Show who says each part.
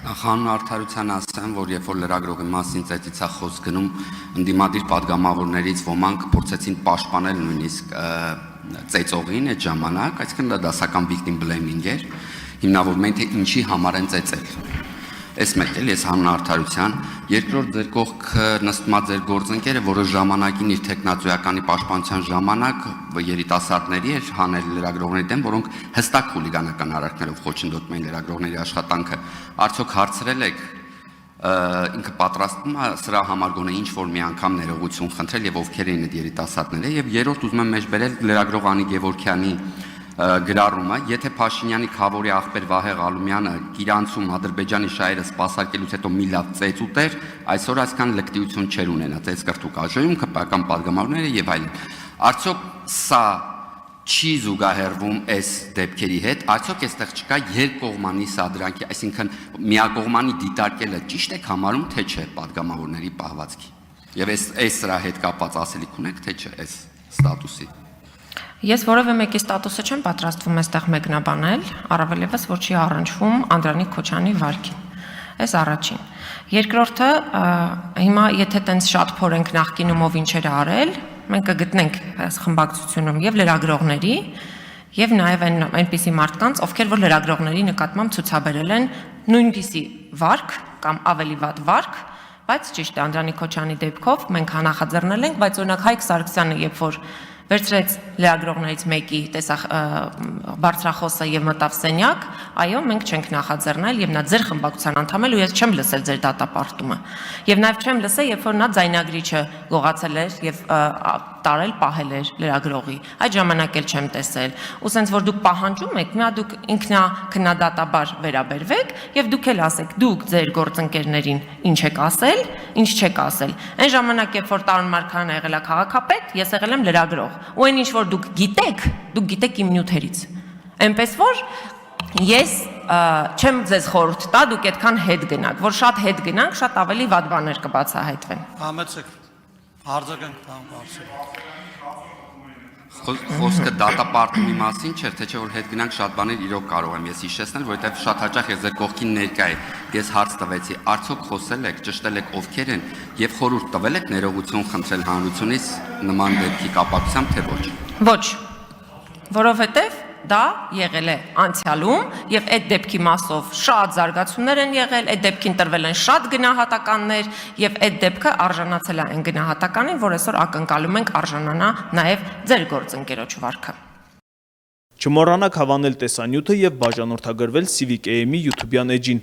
Speaker 1: Խանուն արդարության ասեմ, որ երբ որ լրագրողի մասին ծեծից է խոսք գնում, ընդդիմադիր պատգամավորներից ոմանք փորձեցին պաշտպանել նույնիսկ ծեծողին այդ ժամանակ, այսինքն դա դասական victim blaming էր, հիմնավորում են թե ինչի համար են ծեծել։ Այս մեկ էլ ես հանուն արդարության, երկրորդ ձեր կողքը նստումա ձեր գործընկերը, որը ժամանակին իր տեխնացուականի պաշտպանության ժամանակ երիտասարդների էր հանել լրագրողների դեմ, որոնք հստակ խուլիգանական արարքներով խոչընդոտում են լրագրողների աշխատանքը, արդյոք հարցրել եք ինքը պատրաստվում է սրա համար գոնե ինչ որ մի անգամ ներողություն խնդրել եւ ովքեր են այդ երիտասարդները եւ երրորդ ուզում եմ մեջբերել լրագրող Անի Գևորգյանի գրառումը, եթե Փաշինյանի խավորի աղբեր Վահե Ղալումյանը Իրանցում Ադրբեջանի շահերը սպասարկելուց հետո մի լավ ծեծ ուտեր, այսօր այսքան լկտիություն չեր ունենա, ծեծ կրթուկ ԱԺ-ում, ԿՊ-ական պատգամավորները եւ այլն։ Արդյոք սա չի զուգահեռվում այս դեպքերի հետ, արդյոք այստեղ չկա երկկողմանի սադրանքի, այսինքն միակողմանի դիտարկելը ճիշտ է համարում, թե չէ պատգամավորների պահվածքի։ Եվ այս սրա հետ կապված ասելիք ունեք, թե չէ այս ստատուսի։
Speaker 2: Ես որևէ մեկի ստատուսը չեմ պատրաստվում այստեղ մեկնաբանել, առավել ևս որ չի առնչվում Անդրանիկ Քոչյանի վարքին։ Այս առաջին։ Երկրորդը, հիմա եթե տենց շատ փորենք նախկինում ով ինչեր արել, մենք կգտնենք այս խմբակցությունում եւ լրագրողների եւ նաեւ այնպիսի մարդկանց, ովքեր որ լրագրողների նկատմամբ ցուցաբերել են նույնպիսի վարք կամ ավելի վատ վարք, բայց ճիշտ է Անդրանիկ Քոչյանի դեպքով մենք նախաձեռնել ենք, բայց օրինակ Հայկ Սարգսյանը երբ որ վերցրեց լրագրողներից մեկի բարձրախոսը եւ մտավ սենյակ, այո, մենք չենք նախաձեռնել եւ նա ձեր խմբակցության անդամ է ու ես չեմ լսել ձեր դատապարտումը։ Եվ նաեւ չեմ լսել, երբ որ նա ձայնագրիչը գողացել էր եւ տարել պահել էր լրագրողի։ Այդ ժամանակ էլ չեմ տեսել։ Ու սենց որ դուք պահանջում եք, մի հատ դուք ինքնաքննադատաբար վերաբերվեք եւ դուք էլ ասեք, դուք ձեր գործընկերներին ինչ եք ասել, ինչ չեք ասել։ Այն ժամանակ, երբ որ Տարոն Մարգարյանը եղել է քաղաքապետ, ես եղել եմ լրագրող։ Ու այն ինչ որ դուք գիտեք իմ նյութերից։ Այնպես որ ես չեմ ձեզ խորհուրդ տա, դուք այդքան հետ գնաք, որ շատ հետ գնանք, շատ ավելի վատ բաներ կբացահայտվեն։
Speaker 3: Համեցեք, արձագանք բարձր։
Speaker 1: Խոսքը դատապարտումի մասին չէր, թե չէ որ հետ գնանք շատ բաներ իրոք կարող եմ ես հիշեցնել, որովհետև շատ հաճախ ես ձեր կողքին ներկա եմ։ Ես հարց տվեցի, արդյոք խոսել եք, ճշտել եք ովքեր են եւ խորհուրդ տվել եք ներողություն խնդրել հանրությունից նման դեպքի կապակցությամբ, թե ոչ։
Speaker 2: Ոչ, որովհետև դա եղել է անցյալում եւ այդ դեպքի մասով շատ զարգացումներ են եղել, այդ դեպքին տրվել են շատ գնահատականներ եւ այդ դեպքը արժանացել է այն գնահատականին, որ այսօր ակնկալում ենք արժանանա նաեւ ձեր գործընկերոջ վարքը։
Speaker 4: Չմոռանաք հավանել տեսանյութը եւ բաժանորդագրվել Civic AM-ի YouTube-յան էջին։